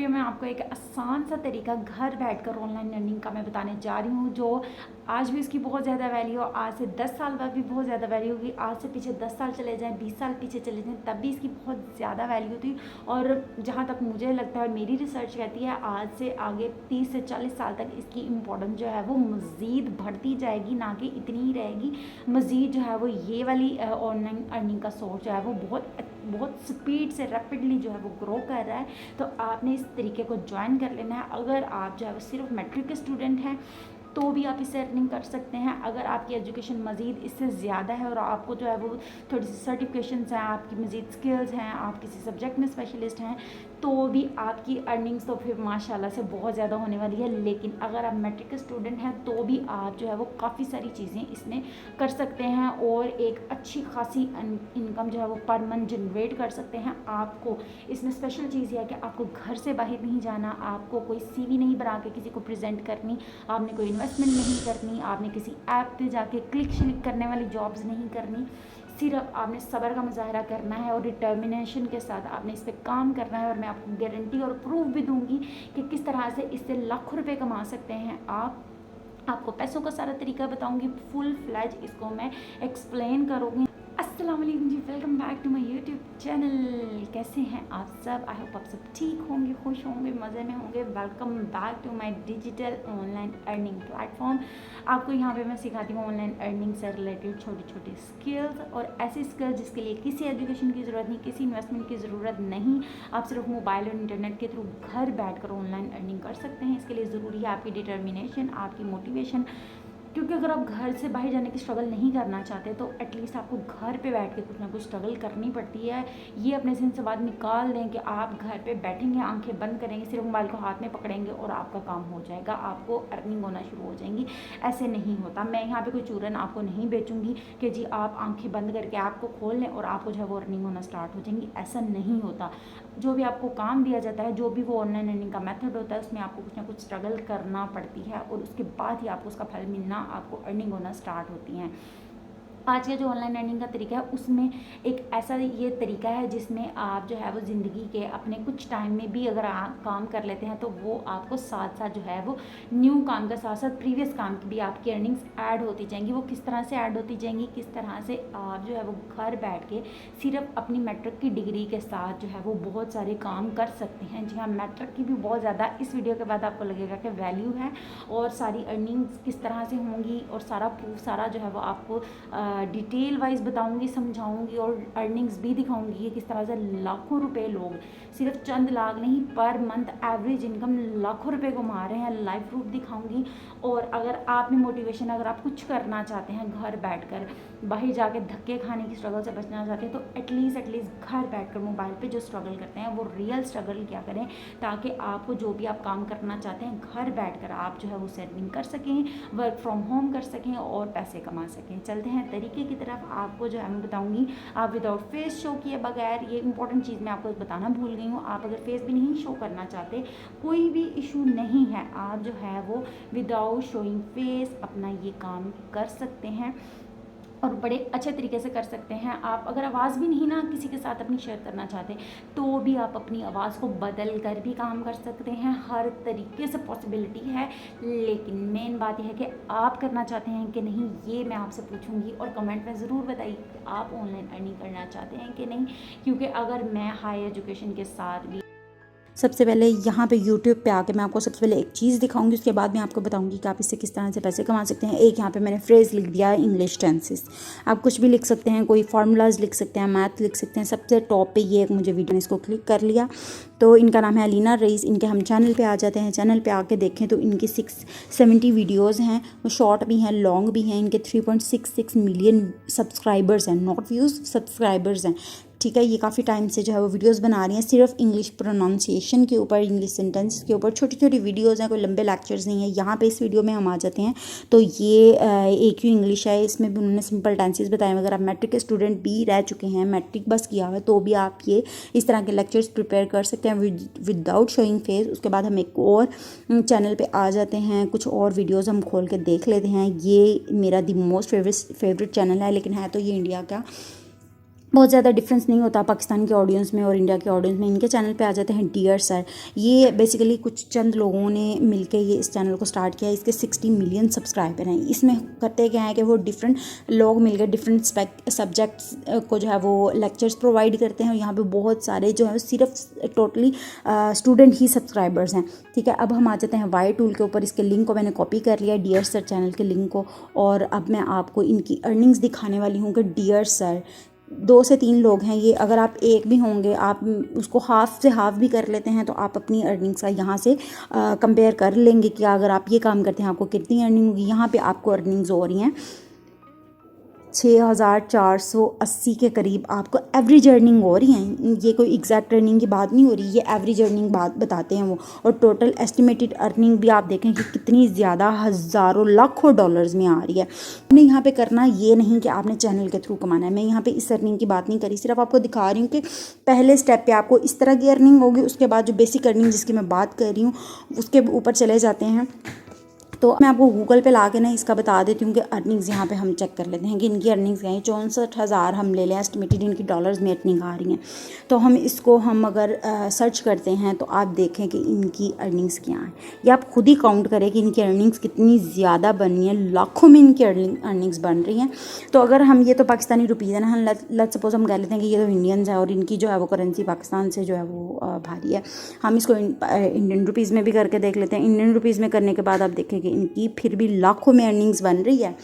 Video में आपको एक आसान सा तरीका घर बैठकर ऑनलाइन अर्निंग का मैं बताने जा रही हूँ, जो आज भी इसकी बहुत ज़्यादा वैल्यू है, आज से 10 साल बाद भी बहुत ज़्यादा वैल्यू होगी। आज से पीछे 10 साल चले जाएं, 20 साल पीछे चले जाएं, तब भी इसकी बहुत ज़्यादा वैल्यू थी। और जहाँ तक मुझे लगता है और मेरी रिसर्च कहती है, आज से आगे 30 से 40 साल तक इसकी इम्पोर्टेंस जो है वो मज़ीद बढ़ती जाएगी, ना कि इतनी ही रहेगी। मज़ीद जो है वो ये वाली ऑनलाइन अर्निंग का सोर्स जो है वो बहुत स्पीड से रैपिडली जो है वो ग्रो कर रहा है। तो आपने इस तरीके को ज्वाइन कर लेना है। अगर आप जो है वो सिर्फ मैट्रिक के स्टूडेंट हैं तो भी आप इससे अर्निंग कर सकते हैं। अगर आपकी एजुकेशन मज़ीद इससे ज़्यादा है और आपको जो है वो थोड़ी सी सर्टिफिकेशंस हैं, आपकी मज़ीद स्किल्स हैं, आप किसी सब्जेक्ट में स्पेशलिस्ट हैं, तो भी आपकी अर्निंग्स तो फिर माशाल्लाह से बहुत ज़्यादा होने वाली है। लेकिन अगर आप मैट्रिक के स्टूडेंट हैं तो भी आप जो है वो काफ़ी सारी चीज़ें इसमें कर सकते हैं और एक अच्छी खासी इनकम जो है वो पर मंथ जनरेट कर सकते हैं। आपको इसमें स्पेशल चीज़ यह है कि आपको घर से बाहर नहीं जाना, आपको कोई CV नहीं बना के किसी को प्रेजेंट करनी, आपने कोई इन्वेस्टमेंट नहीं करनी, आपने किसी ऐप पे जाके क्लिक शिलिक करने वाली जॉब्स नहीं करनी। सिर्फ आपने सब्र का मुजाहरा करना है और डिटर्मिनेशन के साथ आपने इस पर काम करना है। और मैं आपको गारंटी और प्रूफ भी दूंगी कि किस तरह से इससे लाखों रुपए कमा सकते हैं आप। आपको पैसों का सारा तरीका बताऊंगी, फुल फ्लैज इसको मैं एक्सप्लेन करूँगी। अस्सलाम वालेकुम जी, welcome back to my YouTube channel. कैसे हैं आप सब? आई होप आप सब ठीक होंगे, खुश होंगे, मज़े में होंगे। Welcome back to my digital online earning platform. आपको यहाँ पे मैं सिखाती हूँ ऑनलाइन अर्निंग से रिलेटेड छोटी छोटी स्किल्स, और ऐसी स्किल्स जिसके लिए किसी एजुकेशन की ज़रूरत नहीं, किसी इन्वेस्टमेंट की ज़रूरत नहीं। आप सिर्फ मोबाइल और इंटरनेट के थ्रू घर बैठ कर ऑनलाइन अर्निंग कर सकते हैं। इसके लिए ज़रूरी है आपकी डिटर्मिनेशन, आपकी मोटिवेशन। क्योंकि अगर आप घर से बाहर जाने की स्ट्रगल नहीं करना चाहते तो एटलीस्ट आपको घर पे बैठ के कुछ ना कुछ स्ट्रगल करनी पड़ती है। ये अपने जहन से बात निकाल दें कि आप घर पे बैठेंगे, आंखें बंद करेंगे, सिर्फ मोबाइल को हाथ में पकड़ेंगे और आपका काम हो जाएगा, आपको अर्निंग होना शुरू हो जाएंगी। ऐसे नहीं होता। मैं यहाँ पे कोई चूरन आपको नहीं बेचूंगी कि जी आप आंखें बंद करके ऐप को खोल लें और आपको जो है वो अर्निंग होना स्टार्ट हो जाएंगी। ऐसा नहीं होता। जो भी आपको काम दिया जाता है, जो भी वो ऑनलाइन अर्निंग का मेथड होता है, उसमें आपको कुछ ना कुछ स्ट्रगल करना पड़ती है और उसके बाद ही आपको उसका फल मिलना, आपको अर्निंग होना स्टार्ट होती हैं। आज का जो ऑनलाइन अर्निंग का तरीका है उसमें एक ऐसा ये तरीका है जिसमें आप जो है वो ज़िंदगी के अपने कुछ टाइम में भी अगर आप काम कर लेते हैं तो वो आपको साथ साथ जो है वो न्यू काम के साथ साथ प्रीवियस काम की भी आपकी अर्निंग्स ऐड होती जाएंगी। वो किस तरह से ऐड होती जाएंगी, किस तरह से आप जो है वो घर बैठ के सिर्फ अपनी मैट्रिक की डिग्री के साथ जो है वो बहुत सारे काम कर सकते हैं। जी हाँ, मैट्रिक की भी बहुत ज़्यादा इस वीडियो के बाद आपको लगेगा कि वैल्यू है और सारी अर्निंग्स किस तरह से होंगी और सारा प्रूफ सारा जो है वो आपको डिटेल वाइज बताऊंगी, समझाऊंगी और अर्निंग्स भी दिखाऊंगी कि किस तरह से लाखों रुपए लोग सिर्फ चंद लाख नहीं पर मंथ एवरेज इनकम लाखों रुपए कमा रहे हैं। लाइव प्रूफ दिखाऊंगी। और अगर आप में मोटिवेशन, अगर आप कुछ करना चाहते हैं घर बैठकर, बाहर जाके धक्के खाने की स्ट्रगल से बचना चाहते हैं, तो एटलीस्ट घर बैठकर मोबाइल पे जो स्ट्रगल करते हैं वो रियल स्ट्रगल क्या करें, ताकि आपको जो भी आप काम करना चाहते हैं घर बैठकर आप जो है वो अर्निंग कर सकें, वर्क फ्रॉम होम कर सकें और पैसे कमा सकें। चलते हैं तरीके की तरफ। आपको जो है मैं बताऊंगी, आप विदाउट फेस शो किए बगैर, ये इंपॉर्टेंट चीज़ मैं आपको बताना भूल गई हूँ, आप अगर फेस भी नहीं शो करना चाहते कोई भी इशू नहीं है, आप जो है वो विदाउट शोइंग फेस अपना ये काम कर सकते हैं और बड़े अच्छे तरीके से कर सकते हैं। आप अगर आवाज़ भी नहीं ना किसी के साथ अपनी शेयर करना चाहते तो भी आप अपनी आवाज़ को बदल कर भी काम कर सकते हैं। हर तरीके से पॉसिबिलिटी है। लेकिन मेन बात यह है कि आप करना चाहते हैं कि नहीं, ये मैं आपसे पूछूंगी और कमेंट में ज़रूर बताइए कि आप ऑनलाइन अर्निंग करना चाहते हैं कि नहीं। क्योंकि अगर मैं हाई एजुकेशन के साथ भी सबसे पहले यहाँ पे YouTube पे आके मैं आपको सबसे पहले एक चीज़ दिखाऊंगी, उसके बाद मैं आपको बताऊंगी कि आप इससे किस तरह से पैसे कमा सकते हैं। एक यहाँ पे मैंने फ्रेज़ लिख दिया है, इंग्लिश टेंसेस। आप कुछ भी लिख सकते हैं, कोई फार्मूलाज लिख सकते हैं, मैथ लिख सकते हैं। सबसे टॉप पे ये एक मुझे वीडियो, इसको क्लिक कर लिया तो इनका नाम है अलीना रईस। इनके हम चैनल पे आ जाते हैं। चैनल पे आके देखें तो इनकी 670 वीडियोज़ हैं, वो शॉर्ट भी हैं, लॉन्ग भी हैं। इनके 3.66 मिलियन सब्सक्राइबर्स हैं, नॉट व्यूज़, सब्सक्राइबर्स हैं। ठीक है, ये काफ़ी टाइम से जो है वो वीडियोस बना रही हैं सिर्फ इंग्लिश प्रोनाउंसिएशन के ऊपर, इंग्लिश सेंटेंस के ऊपर। छोटी छोटी वीडियोस हैं, कोई लंबे लेक्चर्स नहीं है। यहाँ पे इस वीडियो में हम आ जाते हैं तो ये AQ इंग्लिश है, इसमें भी उन्होंने सिंपल टेंसेस बताए। अगर आप मैट्रिक के स्टूडेंट भी रह चुके हैं, मैट्रिक बस किया हुआ है, तो भी आप ये इस तरह के लेक्चर्स प्रिपेयर कर सकते हैं विदाउट शोइंग फेस। उसके बाद हम एक और चैनल पर आ जाते हैं, कुछ और वीडियोज़ हम खोल के देख लेते हैं। ये मेरा दी मोस्ट फेवरेट चैनल है, लेकिन है तो ये इंडिया का। बहुत ज़्यादा डिफरेंस नहीं होता पाकिस्तान के ऑडियंस में और इंडिया के ऑडियंस में। इनके चैनल पे आ जाते हैं डियर सर। ये बेसिकली कुछ चंद लोगों ने मिलके ये इस चैनल को स्टार्ट किया है। इसके 60 मिलियन सब्सक्राइबर हैं। इसमें करते क्या है कि वो डिफरेंट लोग मिलकर डिफरेंट सब्जेक्ट्स को जो है वो लेक्चर्स प्रोवाइड करते हैं। और यहाँ पर बहुत सारे जो है सिर्फ टोटली स्टूडेंट ही सब्सक्राइबर्स हैं, ठीक है। अब हम आ जाते हैं वाई टूल के ऊपर। इसके लिंक को मैंने कॉपी कर लिया, डियर सर चैनल के लिंक को। और अब मैं आपको इनकी अर्निंग्स दिखाने वाली हूँ कि डियर सर 2 से 3 लोग हैं ये। अगर आप एक भी होंगे, आप उसको हाफ से हाफ भी कर लेते हैं तो आप अपनी अर्निंग्स का यहाँ से कंपेयर कर लेंगे कि अगर आप ये काम करते हैं आपको कितनी अर्निंग होगी। यहाँ पे आपको अर्निंग्स हो रही हैं 6480 के करीब आपको एवरेज अर्निंग हो रही हैं। ये कोई एग्जैक्ट अर्निंग की बात नहीं हो रही, ये एवरेज अर्निंग बात बताते हैं वो। और टोटल एस्टिमेटेड अर्निंग भी आप देखें कि कितनी ज़्यादा हज़ारों लाखों डॉलर्स में आ रही है। आपने यहाँ पे करना ये नहीं कि आपने चैनल के थ्रू कमाना है। मैं यहाँ पे इस अर्निंग की बात नहीं करी, सिर्फ आपको दिखा रही हूँ कि पहले स्टेप पे आपको इस तरह की अर्निंग होगी। उसके बाद जो बेसिक अर्निंग जिसकी मैं बात कर रही हूँ उसके ऊपर चले जाते हैं। तो मैं आपको गूगल पे ला के ना इसका बता देती हूँ कि अर्निंग्स यहाँ पे हम चेक कर लेते हैं कि इनकी अर्निंग्स क्या है। 64,000 हम ले लें एस्टिमेटेड इनकी डॉलर्स में अर्निंग आ रही हैं। तो हम इसको हम अगर सर्च करते हैं तो आप देखें कि इनकी अर्निंग्स क्या हैं। ये आप खुद ही काउंट करें कि इनकी अर्निंग्स कितनी ज़्यादा बन रही हैं, लाखों में इनकी अर्निंग्स बन रही हैं। तो अगर हम ये तो पाकिस्तानी रुपीज़ है ना, हम लेट सपोज हम कह लेते हैं कि ये तो इंडियंस है और इनकी जो है वो करेंसी पाकिस्तान से जो है वो भारी है। हम इसको इंडियन रुपीज़ में भी करके देख लेते हैं। इंडियन रुपीज़ में करने के बाद आप देखें कि इनकी फिर भी लाखों में अर्निंग्स बन रही है,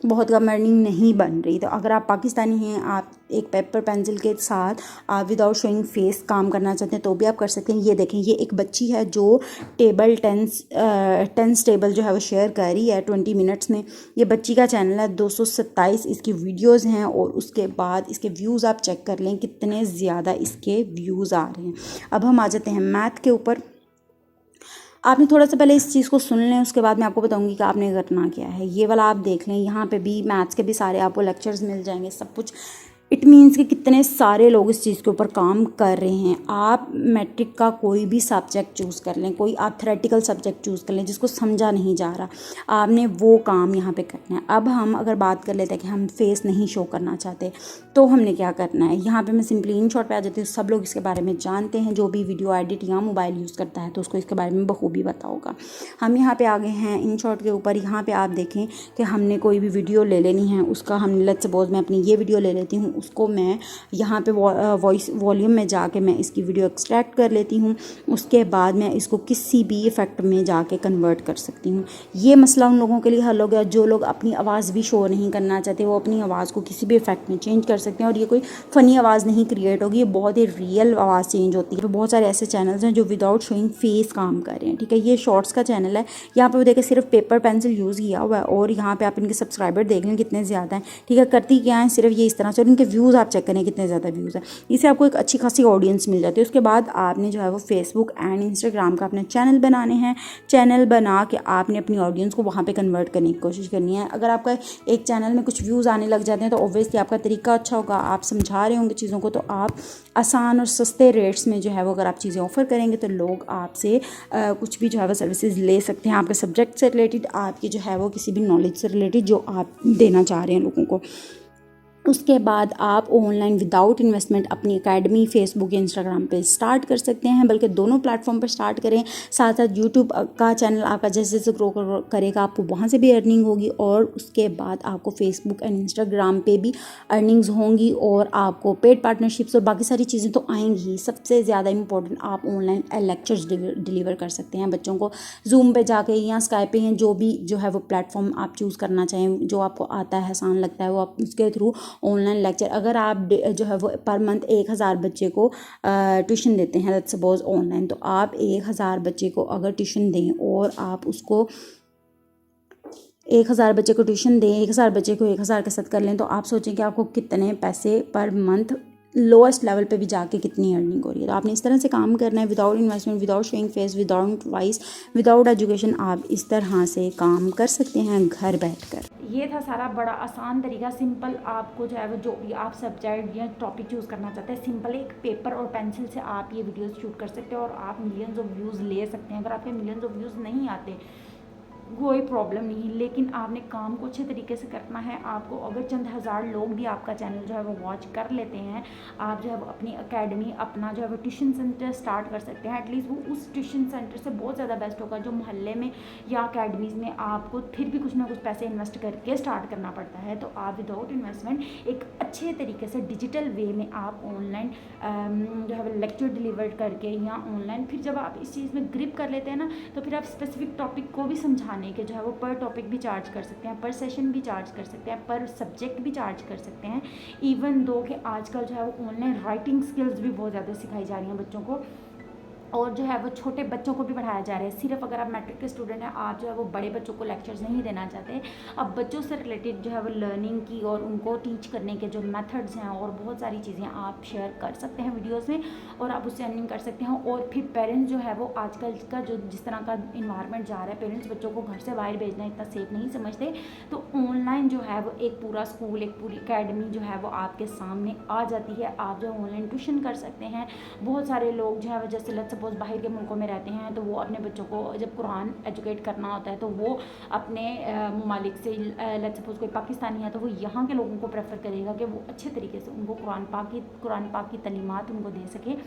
बहुत कम अर्निंग नहीं बन रही। तो अगर आप पाकिस्तानी हैं, आप एक पेपर पेंसिल के साथ आप विदाउट शोइंग फेस काम करना चाहते हैं तो भी आप कर सकते हैं। ये देखें, ये एक बच्ची है जो टेबल टेंस टेबल जो है वो शेयर कर रही है 20 मिनट्स में। ये बच्ची का चैनल है, 227 इसकी वीडियोस हैं। और उसके बाद इसके व्यूज़ आप चेक कर लें कितने ज़्यादा इसके व्यूज़ आ रहे हैं। अब हम आ जाते हैं मैथ के ऊपर। आपने थोड़ा सा पहले इस चीज़ को सुन लें, उसके बाद मैं आपको बताऊंगी कि आपने करना क्या है। ये वाला आप देख लें, यहाँ पे भी मैथ्स के भी सारे आपको लेक्चर्स मिल जाएंगे, सब कुछ। इट मीन्स कि कितने सारे लोग इस चीज़ के ऊपर काम कर रहे हैं। आप मैट्रिक का कोई भी सब्जेक्ट चूज़ कर लें, कोई आप थ्योरेटिकल सब्जेक्ट चूज़ कर लें जिसको समझा नहीं जा रहा, आपने वो काम यहाँ पे करना है। अब हम अगर बात कर लेते हैं कि हम फेस नहीं शो करना चाहते तो हमने क्या करना है। यहाँ पे मैं सिंपली इन शॉर्ट पे आ जाती हूँ। सब लोग इसके बारे में जानते हैं, जो भी वीडियो एडिट या मोबाइल यूज़ करता है तो उसको इसके बारे में बखूबी पता होगा। हम यहाँ पे आ गए हैं इन शॉर्ट के ऊपर। यहाँ पे आप देखें कि हमने कोई भी वीडियो ले लेनी है, उसका हम लेट्स सपोज मैं अपनी ये वीडियो ले लेती हूँ, उसको मैं यहाँ पे वॉइस वॉल्यूम में जाके मैं इसकी वीडियो एक्सट्रैक्ट कर लेती हूँ। उसके बाद मैं इसको किसी भी इफ़ेक्ट में जाके कन्वर्ट कर सकती हूँ। ये मसला उन लोगों के लिए हल हो गया जो लोग अपनी आवाज़ भी शो नहीं करना चाहते, वो अपनी आवाज़ को किसी भी इफ़ेक्ट में चेंज कर सकते हैं। और ये कोई फ़नी आवाज़ नहीं क्रिएट होगी, ये बहुत ही रियल आवाज़ चेंज होती है। तो बहुत सारे ऐसे चैनल्स हैं जो विदाउट शोइंग फेस काम कर रहे हैं, ठीक है। ये शॉर्ट्स का चैनल है, यहाँ पे वो देखें सिर्फ पेपर पेंसिल यूज़ किया हुआ है। और यहाँ पे आप इनके सब्सक्राइबर देख लें कितने ज़्यादा हैं, ठीक है। करती क्या है सिर्फ ये इस तरह से। और इनके व्यूज़ आप चेक करें कितने ज़्यादा व्यूज़ है। इससे आपको एक अच्छी खासी ऑडियंस मिल जाती है। उसके बाद आपने जो है वो फेसबुक एंड इंस्टाग्राम का अपने चैनल बनाने हैं। चैनल बना के आपने अपनी ऑडियंस को वहाँ पे कन्वर्ट करने की कोशिश करनी है। अगर आपका एक चैनल में कुछ व्यूज़ आने लग जाते हैं तो ऑब्वियसली आपका तरीका अच्छा होगा, आप समझा रहे होंगे चीज़ों को, तो आप आसान और सस्ते रेट्स में जो है वो अगर आप चीज़ें ऑफ़र करेंगे तो लोग आपसे कुछ भी जो है वो सर्विसेज ले सकते हैं, आपके सब्जेक्ट से रिलेटेड, आपकी जो है वो किसी भी नॉलेज से रिलेटेड जो आप देना चाह रहे हैं लोगों को। उसके बाद आप ऑनलाइन विदाउट इन्वेस्टमेंट अपनी एकेडमी फेसबुक या इंस्टाग्राम पे स्टार्ट कर सकते हैं, बल्कि दोनों प्लेटफॉर्म पर स्टार्ट करें। साथ साथ यूट्यूब का चैनल आपका जैसे जैसे ग्रो करेगा आपको वहाँ से भी अर्निंग होगी। और उसके बाद आपको फेसबुक एंड इंस्टाग्राम पे भी अर्निंग्स होंगी और आपको पेड पार्टनरशिप्स और बाकी सारी चीज़ें तो आएंगी ही। सबसे ज़्यादा इंपॉर्टेंट, आप ऑनलाइन लेक्चर्स डिलीवर कर सकते हैं बच्चों को, जूम पे जाके या स्काइप पे, जो भी जो है वो प्लेटफॉर्म आप चूज़ करना चाहें, जो आपको आता है आसान लगता है, वो आप उसके थ्रू ऑनलाइन लेक्चर। अगर आप जो है वो पर मंथ 1000 बच्चे को ट्यूशन देते हैं लेट्स सपोज ऑनलाइन, तो आप 1000 बच्चे को अगर ट्यूशन दें और आप उसको 1000 बच्चे को ट्यूशन दें, 1000 बच्चे को 1000 के साथ कर लें, तो आप सोचें कि आपको कितने पैसे पर मंथ लोएस्ट लेवल पे भी जाके कितनी अर्निंग हो रही है। तो आपने इस तरह से काम करना है, without investment, without showing face, without voice, without education. आप इस तरह से काम कर सकते हैं घर बैठकर। ये था सारा बड़ा आसान तरीका, सिंपल। आपको जो है वो जो भी आप सब्जेक्ट या टॉपिक चूज़ करना चाहते हैं, सिंपल एक पेपर और पेंसिल से आप ये वीडियोस शूट कर सकते हैं और आप मिलियंस ऑफ व्यूज़ ले सकते हैं। अगर आपके मिलियंस ऑफ व्यूज़ नहीं आते कोई प्रॉब्लम नहीं है, लेकिन आपने काम को अच्छे तरीके से करना है। आपको अगर चंद हज़ार लोग भी आपका चैनल जो है वो वॉच कर लेते हैं, आप जो है वो अपनी एकेडमी, अपना जो है वो ट्यूशन सेंटर स्टार्ट कर सकते हैं। एटलीस्ट वो उस ट्यूशन सेंटर से बहुत ज़्यादा बेस्ट होगा जो मोहल्ले में या अकेडमीज़ में आपको फिर भी कुछ ना कुछ पैसे इन्वेस्ट करके स्टार्ट करना पड़ता है। तो आप विदाउट इन्वेस्टमेंट एक अच्छे तरीके से डिजिटल वे में आप ऑनलाइन जो है वो लेक्चर डिलीवर करके या ऑनलाइन, फिर जब आप इस चीज़ में ग्रिप कर लेते हैं ना, तो फिर आप स्पेसिफिक टॉपिक को भी समझाने के जो है वो पर टॉपिक भी चार्ज कर सकते हैं, पर सेशन भी चार्ज कर सकते हैं, पर सब्जेक्ट भी चार्ज कर सकते हैं। इवन दो कि आजकल जो है वो ऑनलाइन राइटिंग स्किल्स भी बहुत ज़्यादा सिखाई जा रही हैं बच्चों को, और जो है वो छोटे बच्चों को भी पढ़ाया जा रहा है। सिर्फ अगर आप मैट्रिक के स्टूडेंट हैं, आप जो है वो बड़े बच्चों को लेक्चर्स नहीं देना चाहते, अब बच्चों से रिलेटेड जो है वो लर्निंग की और उनको टीच करने के जो मेथड्स हैं और बहुत सारी चीज़ें आप शेयर कर सकते हैं वीडियोस में, और आप उससे अर्निंग कर सकते हैं। और फिर पेरेंट्स जो है वो आजकल का जो जिस तरह का इन्वायरमेंट जा रहा है, पेरेंट्स बच्चों को घर से बाहर भेजना इतना सेफ नहीं समझते, तो ऑनलाइन जो है वो एक पूरा स्कूल, एक पूरी अकेडमी जो है वो आपके सामने आ जाती है। आप जो ऑनलाइन ट्यूशन कर सकते हैं। बहुत सारे लोग जो है वो जैसे लेट्स सपोज बाहर के मुल्कों में रहते हैं, तो वो अपने बच्चों को जब कुरान एजुकेट करना होता है तो वो अपने ममालिक से, लेट्स सपोज कोई पाकिस्तानी है तो वो यहाँ के लोगों को प्रेफर करेगा कि वो अच्छे तरीके से उनको कुरान पाक की तालीमात उनको दे सके।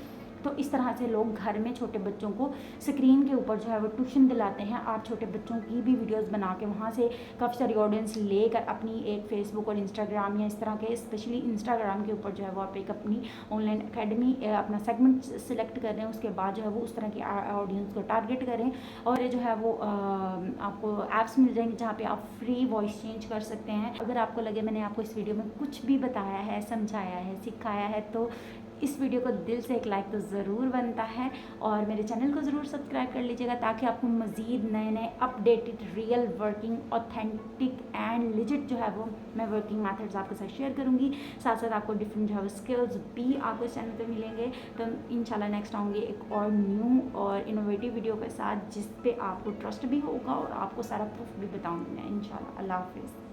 तो इस तरह से लोग घर में छोटे बच्चों को स्क्रीन के ऊपर जो है वो ट्यूशन दिलाते हैं। आप छोटे बच्चों की भी वीडियोस बना के वहाँ से काफ़ी सारी ऑडियंस लेकर अपनी एक फेसबुक और इंस्टाग्राम या इस तरह के, स्पेशली इंस्टाग्राम के ऊपर जो है वो आप एक अपनी ऑनलाइन एकेडमी अपना सेगमेंट सेलेक्ट कर रहे हैं, उसके बाद जो है वो उस तरह की ऑडियंस को टारगेट करें। और ये जो है वो आपको ऐप्स मिल जाएंगे जहाँ पे आप फ्री वॉइस चेंज कर सकते हैं। अगर आपको लगे मैंने आपको इस वीडियो में कुछ भी बताया है, समझाया है, सिखाया है, तो इस वीडियो को दिल से एक लाइक तो ज़रूर बनता है, और मेरे चैनल को ज़रूर सब्सक्राइब कर लीजिएगा ताकि आपको मज़ीद नए नए updated real working authentic and legit जो है वो मैं वर्किंग मेथड्स आपके साथ शेयर करूँगी। साथ साथ आपको डिफरेंट जो है वो स्किल्स भी आपको इस चैनल पे मिलेंगे। तो इंशाल्लाह नेक्स्ट आऊँगी एक और न्यू और इनोवेटिव वीडियो के साथ, जिस पे आपको ट्रस्ट भी होगा और आपको सारा प्रूफ भी बताऊँगी मैं इंशाल्लाह। अल्लाह हाफिज़।